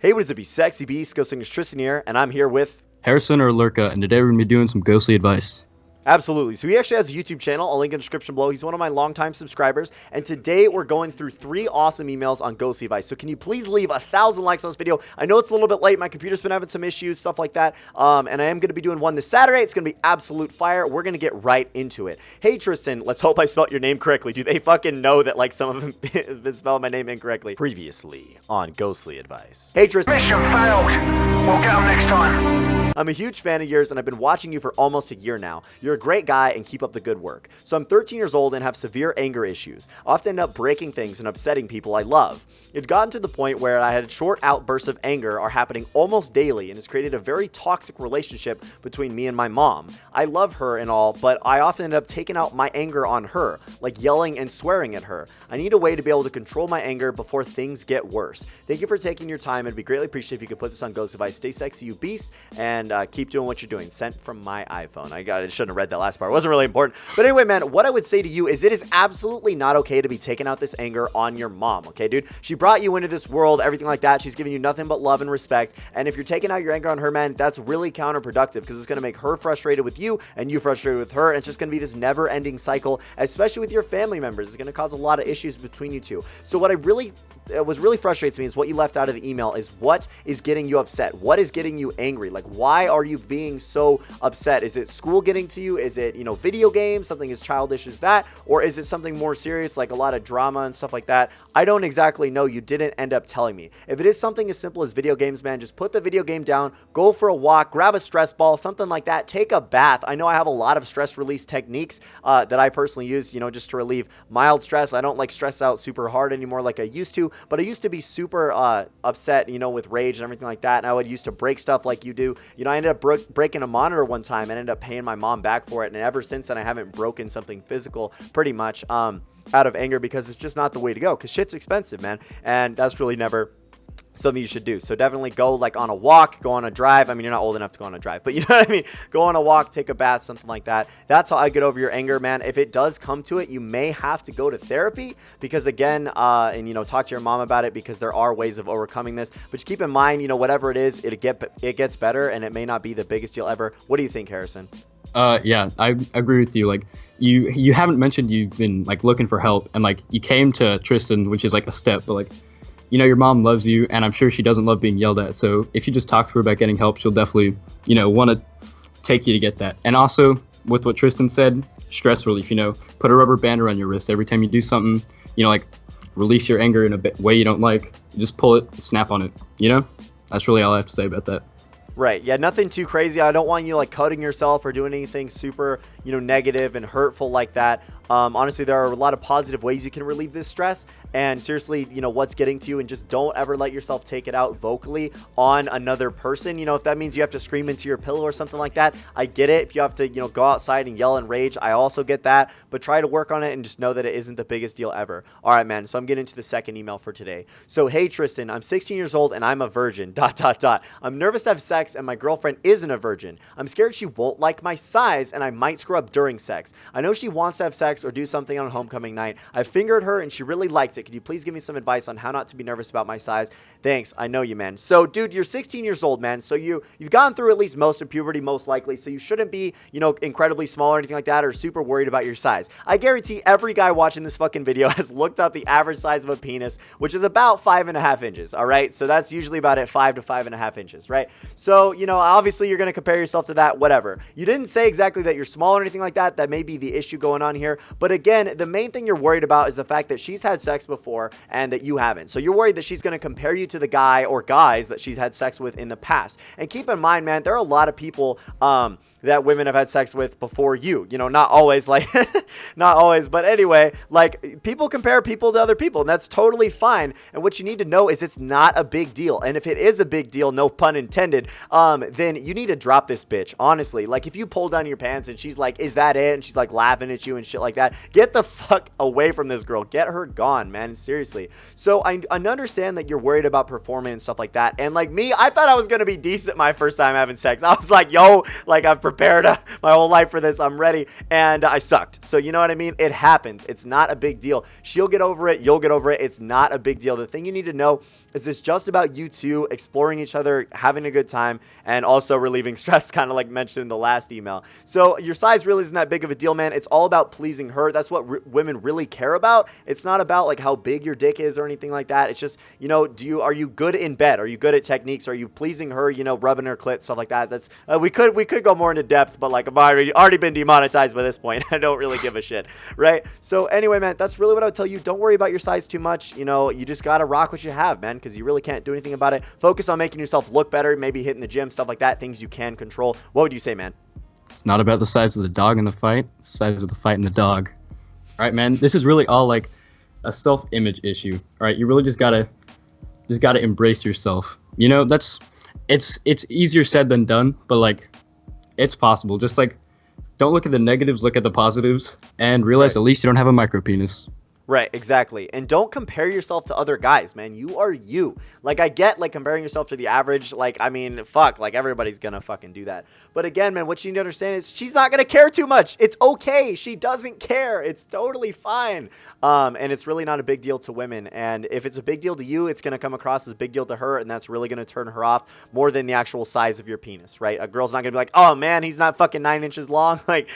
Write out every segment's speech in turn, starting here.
Hey, what is it, be sexy beast? GhostSickness Tristan here, and I'm here with Harrison or Lurka, and today we're going to be doing some ghostly advice. Absolutely. So he actually has a YouTube channel. I'll link in the description below. He's one of my longtime subscribers. And today we're going through 3 awesome emails on ghostly advice. So can you please leave 1,000 likes on this video? I know it's a little bit late. My computer's been having some issues, stuff like that. And I am going to be doing one this Saturday. It's going to be absolute fire. We're going to get right into it. Hey, Tristan, let's hope I spelled your name correctly. Do they fucking know that like some of them have been spelling my name incorrectly? Previously on ghostly advice. Hey, Tristan. Mission failed. We'll get them next time. I'm a huge fan of yours, and I've been watching you for almost a year now. You're a great guy and keep up the good work. So I'm 13 years old and have severe anger issues. I often end up breaking things and upsetting people I love. It gotten to the point where I had short outbursts of anger are happening almost daily and has created a very toxic relationship between me and my mom. I love her and all, but I often end up taking out my anger on her, like yelling and swearing at her. I need a way to be able to control my anger before things get worse. Thank you for taking your time. It'd be greatly appreciated if you could put this on Ghost Advice. Stay sexy, you beast, and keep doing what you're doing. Sent from my iPhone. I shouldn't have read that last part. It wasn't really important. But anyway, man, what I would say to you is it is absolutely not okay to be taking out this anger on your mom. Okay, dude? She brought you into this world, everything like that. She's giving you nothing but love and respect. And if you're taking out your anger on her, man, that's really counterproductive because it's going to make her frustrated with you and you frustrated with her. And it's just going to be this never-ending cycle, especially with your family members. It's going to cause a lot of issues between you two. So what really frustrates me is what you left out of the email is what is getting you upset? What is getting you angry? Like, why are you being so upset? Is it school getting to you? Is it, video games, something as childish as that? Or is it something more serious, like a lot of drama and stuff like that? I don't exactly know. You didn't end up telling me. If it is something as simple as video games, man, just put the video game down, go for a walk, grab a stress ball, something like that. Take a bath. I know I have a lot of stress release techniques that I personally use, just to relieve mild stress. I don't like stress out super hard anymore like I used to, but I used to be super upset, with rage and everything like that. And I would used to break stuff like you do. I ended up breaking a monitor one time and ended up paying my mom back for it. And ever since then, I haven't broken something physical pretty much out of anger because it's just not the way to go because shit's expensive, man. And that's really never something you should do. So definitely go like on a walk, go on a drive. I mean, you're not old enough to go on a drive, but you know what I mean? Go on a walk, take a bath, something like that. That's how I get over your anger, man. If it does come to it, you may have to go to therapy because again, and talk to your mom about it because there are ways of overcoming this, but just keep in mind, whatever it is, it gets better and it may not be the biggest deal ever. What do you think, Harrison? Yeah, I agree with you. Like, you haven't mentioned you've been like looking for help and like you came to Tristan, which is like a step, but like, your mom loves you, and I'm sure she doesn't love being yelled at. So if you just talk to her about getting help, she'll definitely, want to take you to get that. And also, with what Tristan said, stress relief, put a rubber band around your wrist. Every time you do something, like release your anger in a way you don't like, you just pull it, snap on it, That's really all I have to say about that. Right. Yeah, nothing too crazy. I don't want you like cutting yourself or doing anything super, negative and hurtful like that. Honestly, there are a lot of positive ways you can relieve this stress. And seriously, what's getting to you, and just don't ever let yourself take it out vocally on another person. If that means you have to scream into your pillow or something like that, I get it. If you have to, go outside and yell and rage, I also get that. But try to work on it and just know that it isn't the biggest deal ever. All right, man. So I'm getting to the second email for today. So, hey, Tristan, I'm 16 years old and I'm a virgin, ... I'm nervous to have sex and my girlfriend isn't a virgin. I'm scared she won't like my size and I might screw up during sex. I know she wants to have sex or do something on homecoming night. I fingered her and she really liked it. Could you please give me some advice on how not to be nervous about my size? Thanks. I know you, man. So, dude, you're 16 years old, man. So you've gone through at least most of puberty, most likely. So you shouldn't be, incredibly small or anything like that or super worried about your size. I guarantee every guy watching this fucking video has looked up the average size of a penis, which is about 5.5 inches. All right. So that's usually about at 5 to 5.5 inches, right? So, obviously you're going to compare yourself to that, whatever. You didn't say exactly that you're small or anything like that. That may be the issue going on here. But again, the main thing you're worried about is the fact that she's had sex before and that you haven't. So you're worried that she's going to compare you to the guy or guys that she's had sex with in the past. And keep in mind, man, there are a lot of people that women have had sex with before you. Not always, like, not always. But anyway, like, people compare people to other people, and that's totally fine. And what you need to know is it's not a big deal. And if it is a big deal, no pun intended, then you need to drop this bitch, honestly. Like, if you pull down your pants and she's like, is that it? And she's like laughing at you and shit like like that. Get the fuck away from this girl. Get her gone, man. Seriously. So I understand that you're worried about performing and stuff like that. And like me, I thought I was going to be decent my first time having sex. I was like, yo, like I've prepared my whole life for this. I'm ready. And I sucked. So you know what I mean? It happens. It's not a big deal. She'll get over it. You'll get over it. It's not a big deal. The thing you need to know is it's just about you two exploring each other, having a good time, and also relieving stress, kind of like mentioned in the last email. So your size really isn't that big of a deal, man. It's all about pleasing her. That's what women really care about. It's not about like how big your dick is or anything like that. It's just, you know, are you good in bed? Are you good at techniques? Are you pleasing her, you know, rubbing her clit, stuff like that? That's we could go more into depth, but like I've already been demonetized by this point. I don't really give a shit, right? So anyway, man, that's really what I would tell you. Don't worry about your size too much. You know, you just got to rock what you have, man, because you really can't do anything about it. Focus on making yourself look better, maybe hitting the gym, stuff like that, things you can control. What would you say, man? It's not about the size of the dog in the fight, it's the size of the fight in the dog. All right, man, this is really all like a self-image issue. All right, you really just gotta embrace yourself. You know, it's easier said than done, but like it's possible. Just like don't look at the negatives, look at the positives, and realize Right. at least you don't have a micro penis. Right, exactly. And don't compare yourself to other guys, man. You are you. Like, I get, like, comparing yourself to the average. Like, I mean, fuck. Like, everybody's gonna fucking do that. But again, man, what you need to understand is she's not gonna care too much. It's okay. She doesn't care. It's totally fine. And it's really not a big deal to women. And if it's a big deal to you, it's gonna come across as a big deal to her. And that's really gonna turn her off more than the actual size of your penis, right? A girl's not gonna be like, oh, man, he's not fucking 9 inches long. Like,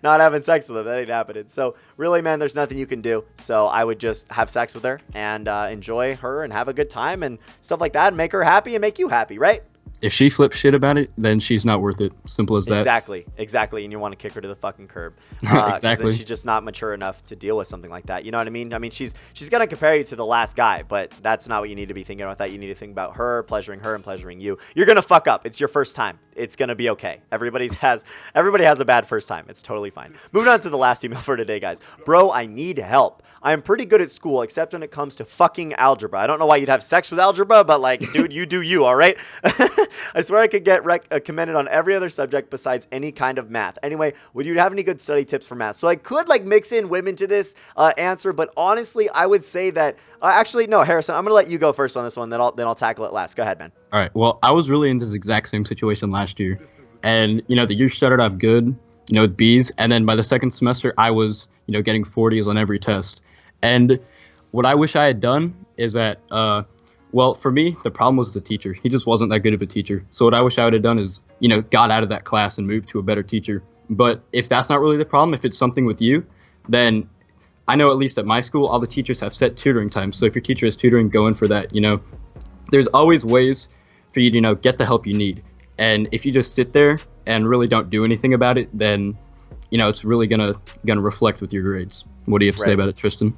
not having sex with him. That ain't happening. So, really, man, there's nothing you can do. So I would just have sex with her and enjoy her and have a good time and stuff like that and make her happy and make you happy, right? If she flips shit about it, then she's not worth it. Simple as that. Exactly. And you want to kick her to the fucking curb. Exactly. Then she's just not mature enough to deal with something like that. You know what I mean? I mean, she's going to compare you to the last guy, but that's not what you need to be thinking about that. You need to think about her pleasuring her and pleasuring you. You're going to fuck up. It's your first time. It's going to be okay. Everybody has a bad first time. It's totally fine. Moving on to the last email for today, guys. Bro, I need help. I am pretty good at school, except when it comes to fucking algebra. I don't know why you'd have sex with algebra, but like, dude, you do you, all right? I swear I could get commended on every other subject besides any kind of math. Anyway, would you have any good study tips for math? So I could like mix in women to this answer, but honestly, I would say that actually, no, Harrison, I'm gonna let you go first on this one. Then I'll tackle it last. Go ahead, man. All right. Well, I was really in this exact same situation last year, and you know the year started off good, you know, with B's, and then by the second semester, I was, you know, getting 40s on every test. And what I wish I had done is that, well, for me, the problem was the teacher. He just wasn't that good of a teacher. So what I wish I would have done is, you know, got out of that class and moved to a better teacher. But if that's not really the problem, if it's something with you, then I know at least at my school, all the teachers have set tutoring times. So if your teacher is tutoring, go in for that. You know, there's always ways for you to, you know, get the help you need. And if you just sit there and really don't do anything about it, then, you know, it's really gonna reflect with your grades. What do you have to say about it, Tristan?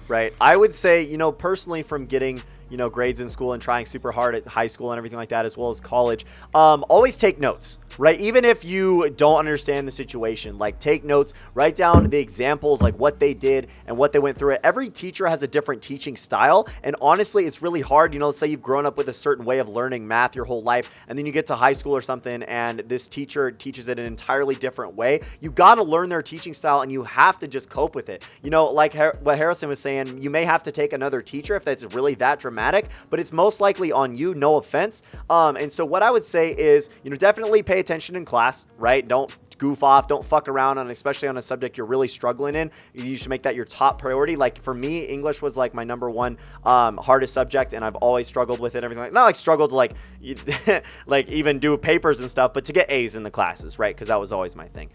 Right. I would say, you know, personally from getting, you know, grades in school and trying super hard at high school and everything like that, as well as college, always take notes. Right? Even if you don't understand the situation, like take notes, write down the examples, like what they did and what they went through it. Every teacher has a different teaching style. And honestly, it's really hard. You know, let's say you've grown up with a certain way of learning math your whole life, and then you get to high school or something, and this teacher teaches it an entirely different way. You got to learn their teaching style, and you have to just cope with it. You know, like what Harrison was saying, you may have to take another teacher if that's really that dramatic, but it's most likely on you, no offense. And so what I would say is, you know, definitely pay attention in class, right? Don't goof off, don't fuck around on, especially on a subject you're really struggling in. You should make that your top priority. Like for me, English was like my number one hardest subject, and I've always struggled with it and everything. Like, not like struggled to like like even do papers and stuff, but to get A's in the classes, right? Because that was always my thing.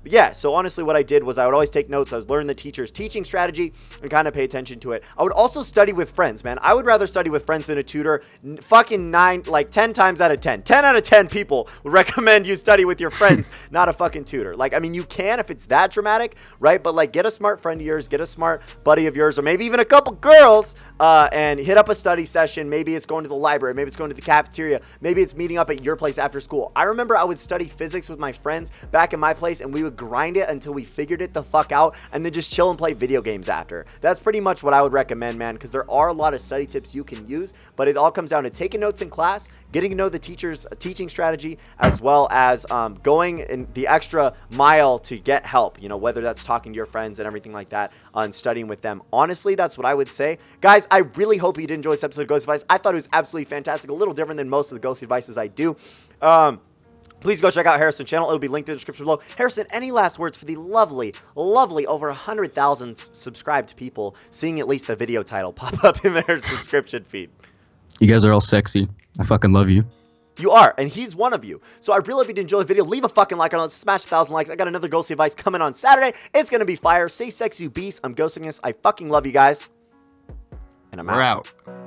Yeah, so honestly what I did was I would always take notes. I was learning the teacher's teaching strategy and kind of pay attention to it. I would also study with friends, man. I would rather study with friends than a tutor. Fucking 10 times out of 10. 10 out of 10 people would recommend you study with your friends, not a fucking tutor. Like, I mean, you can if it's that dramatic, right? But like, get a smart friend of yours, get a smart buddy of yours, or maybe even a couple girls, and hit up a study session. Maybe it's going to the library, maybe it's going to the cafeteria, maybe it's meeting up at your place after school. I remember I would study physics with my friends back in my place, and we would grind it until we figured it the fuck out, and then just chill and play video games after. That's pretty much what I would recommend, man, because there are a lot of study tips you can use, but it all comes down to taking notes in class, getting to know the teacher's teaching strategy, as well as going and the extra mile to get help, you know, whether that's talking to your friends and everything like that and studying with them. Honestly, that's what I would say. Guys, I really hope you did enjoy this episode of Ghost Advice. I thought it was absolutely fantastic, a little different than most of the Ghost Advices I do. Please go check out Harrison's channel. It'll be linked in the description below. Harrison, any last words for the lovely, lovely over 100,000 subscribed people seeing at least the video title pop up in their subscription feed? You guys are all sexy. I fucking love you. You are, and he's one of you. So I really hope you did enjoy the video. Leave a fucking like on it. Let's smash 1,000 likes. I got another Ghosty Advice coming on Saturday. It's going to be fire. Stay sexy, you beast. I'm GhostSickness. I fucking love you guys. And I'm We're out. out.